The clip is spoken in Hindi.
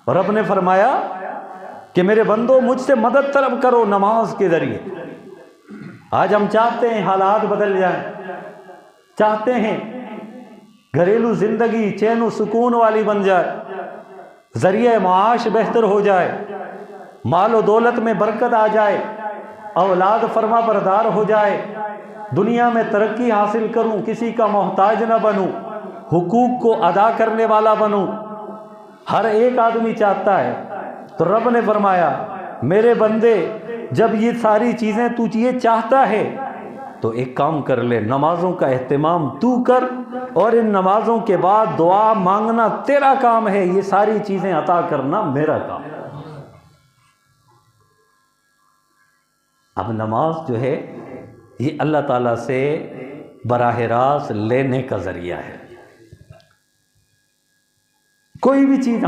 रब ने फरमाया कि मेरे बंदो मुझसे मदद तलब करो नमाज के ज़रिए। आज हम चाहते हैं हालात बदल जाएं, चाहते हैं घरेलू ज़िंदगी चैन व सुकून वाली बन जाए, ज़रिए माश बेहतर हो जाए, माल व दौलत में बरकत आ जाए, औलाद फरमा बरदार हो जाए, दुनिया में तरक्की हासिल करूं, किसी का मोहताज न बनूं, हुकूक को अदा करने वाला बनूं। हर एक आदमी चाहता है। तो रब ने फरमाया मेरे बंदे जब ये सारी चीज़ें तू ये चाहता है तो एक काम कर ले, नमाजों का एहतमाम तू कर और इन नमाजों के बाद दुआ मांगना तेरा काम है, ये सारी चीज़ें अता करना मेरा काम है। अब नमाज जो है ये अल्लाह ताला से बराह रास्त लेने का ज़रिया है। कोई भी चीज़